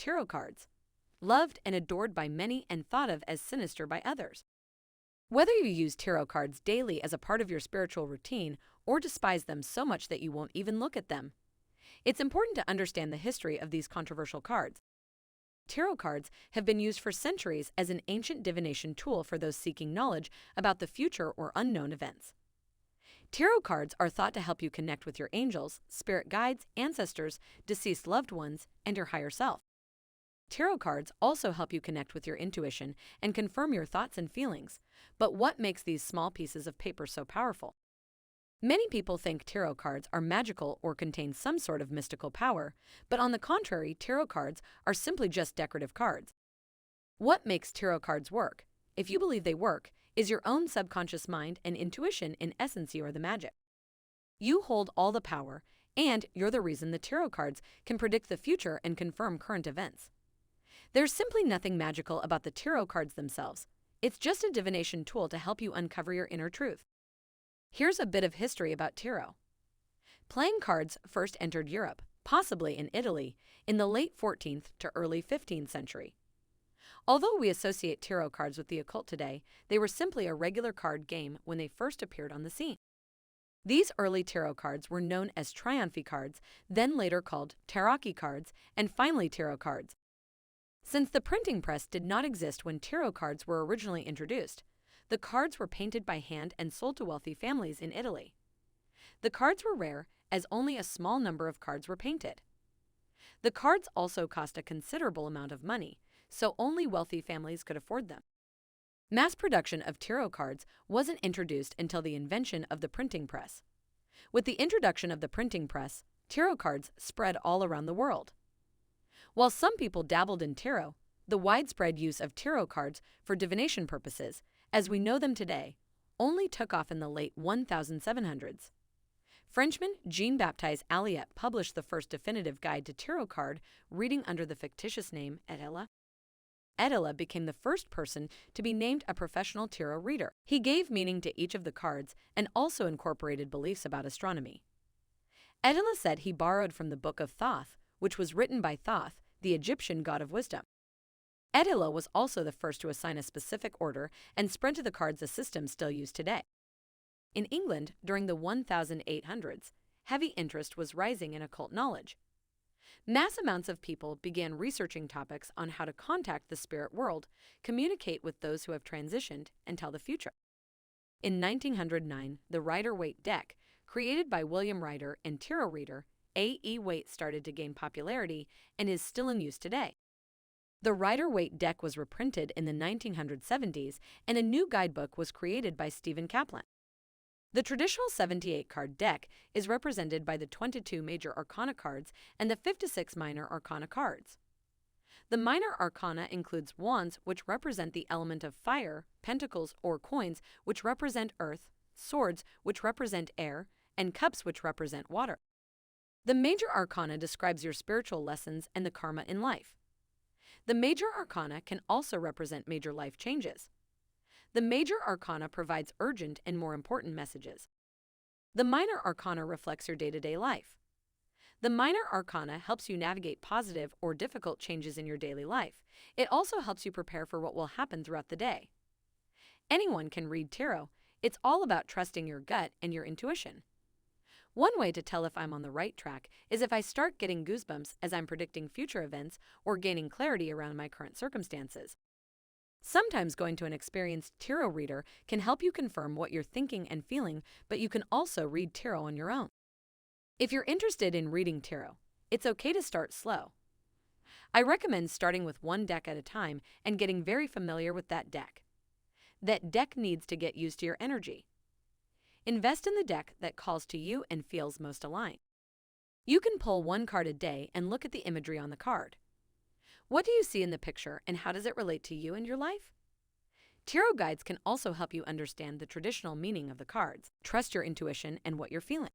tarot cards, loved and adored by many and thought of as sinister by others. Whether you use tarot cards daily as a part of your spiritual routine or despise them so much that you won't even look at them, it's important to understand the history of these controversial cards. Tarot cards have been used for centuries as an ancient divination tool for those seeking knowledge about the future or unknown events. Tarot cards are thought to help you connect with your angels, spirit guides, ancestors, deceased loved ones, and your higher self. Tarot cards also help you connect with your intuition and confirm your thoughts and feelings. But what makes these small pieces of paper so powerful? Many people think tarot cards are magical or contain some sort of mystical power, but on the contrary, tarot cards are simply just decorative cards. What makes tarot cards work, if you believe they work, is your own subconscious mind and intuition. In essence, you are the magic. You hold all the power, and you're the reason the tarot cards can predict the future and confirm current events. There's simply nothing magical about the tarot cards themselves. It's just a divination tool to help you uncover your inner truth. Here's a bit of history about tarot. Playing cards first entered Europe, possibly in Italy, in the late 14th to early 15th century. Although we associate tarot cards with the occult today, they were simply a regular card game when they first appeared on the scene. These early tarot cards were known as Triumphi cards, then later called Tarocchi cards, and finally tarot cards. Since the printing press did not exist when tarot cards were originally introduced, the cards were painted by hand and sold to wealthy families in Italy. The cards were rare, as only a small number of cards were painted. The cards also cost a considerable amount of money, so only wealthy families could afford them. Mass production of tarot cards wasn't introduced until the invention of the printing press. With the introduction of the printing press, tarot cards spread all around the world. While some people dabbled in tarot, the widespread use of tarot cards for divination purposes, as we know them today, only took off in the late 1700s. Frenchman Jean-Baptiste Alliot published the first definitive guide to tarot card reading under the fictitious name Edela. Edela became the first person to be named a professional tarot reader. He gave meaning to each of the cards and also incorporated beliefs about astronomy. Edela said he borrowed from the Book of Thoth, which was written by Thoth, the Egyptian god of wisdom. Edela was also the first to assign a specific order and spread to the cards a system still used today. In England, during the 1800s, heavy interest was rising in occult knowledge. Mass amounts of people began researching topics on how to contact the spirit world, communicate with those who have transitioned, and tell the future. In 1909, the Rider-Waite deck, created by William Rider and tarot reader A.E. Waite, started to gain popularity and is still in use today. The Rider-Waite deck was reprinted in the 1970s, and a new guidebook was created by Stephen Kaplan. The traditional 78-card deck is represented by the 22 major arcana cards and the 56 minor arcana cards. The minor arcana includes wands, which represent the element of fire, pentacles or coins, which represent earth, swords, which represent air, and cups, which represent water. The major arcana describes your spiritual lessons and the karma in life. The major arcana can also represent major life changes. The major arcana provides urgent and more important messages. The minor arcana reflects your day-to-day life. The minor arcana helps you navigate positive or difficult changes in your daily life. It also helps you prepare for what will happen throughout the day. Anyone can read tarot. It's all about trusting your gut and your intuition. One way to tell if I'm on the right track is if I start getting goosebumps as I'm predicting future events or gaining clarity around my current circumstances. Sometimes going to an experienced tarot reader can help you confirm what you're thinking and feeling, but you can also read tarot on your own. If you're interested in reading tarot, it's okay to start slow. I recommend starting with one deck at a time and getting very familiar with that deck. That deck needs to get used to your energy. Invest in the deck that calls to you and feels most aligned. You can pull one card a day and look at the imagery on the card. What do you see in the picture and how does it relate to you and your life? Tarot guides can also help you understand the traditional meaning of the cards. Trust your intuition and what you're feeling.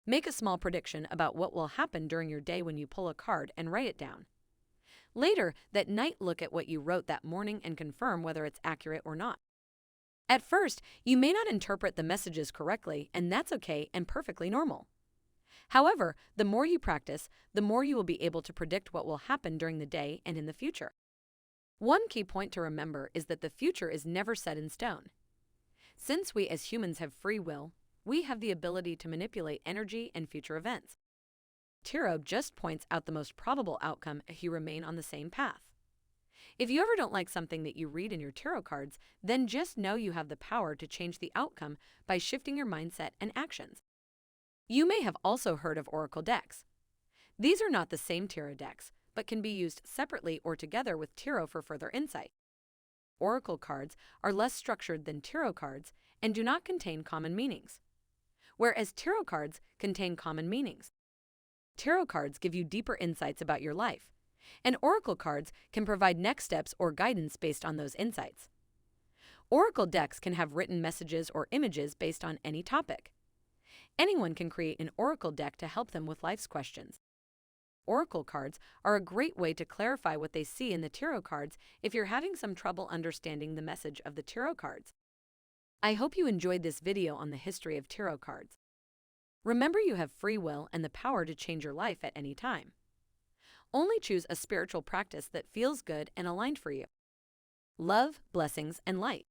Make a small prediction about what will happen during your day when you pull a card and write it down. Later that night, look at what you wrote that morning and confirm whether it's accurate or not. At first, you may not interpret the messages correctly, and that's okay and perfectly normal. However, the more you practice, the more you will be able to predict what will happen during the day and in the future. One key point to remember is that the future is never set in stone. Since we as humans have free will, we have the ability to manipulate energy and future events. Tarot just points out the most probable outcome if you remain on the same path. If you ever don't like something that you read in your tarot cards, then just know you have the power to change the outcome by shifting your mindset and actions. You may have also heard of oracle decks. These are not the same tarot decks, but can be used separately or together with tarot for further insight. Oracle cards are less structured than tarot cards and do not contain common meanings, whereas tarot cards contain common meanings. Tarot cards give you deeper insights about your life, and oracle cards can provide next steps or guidance based on those insights. Oracle decks can have written messages or images based on any topic. Anyone can create an oracle deck to help them with life's questions. Oracle cards are a great way to clarify what they see in the tarot cards if you're having some trouble understanding the message of the tarot cards. I hope you enjoyed this video on the history of tarot cards. Remember, you have free will and the power to change your life at any time. Only choose a spiritual practice that feels good and aligned for you. Love, blessings, and light.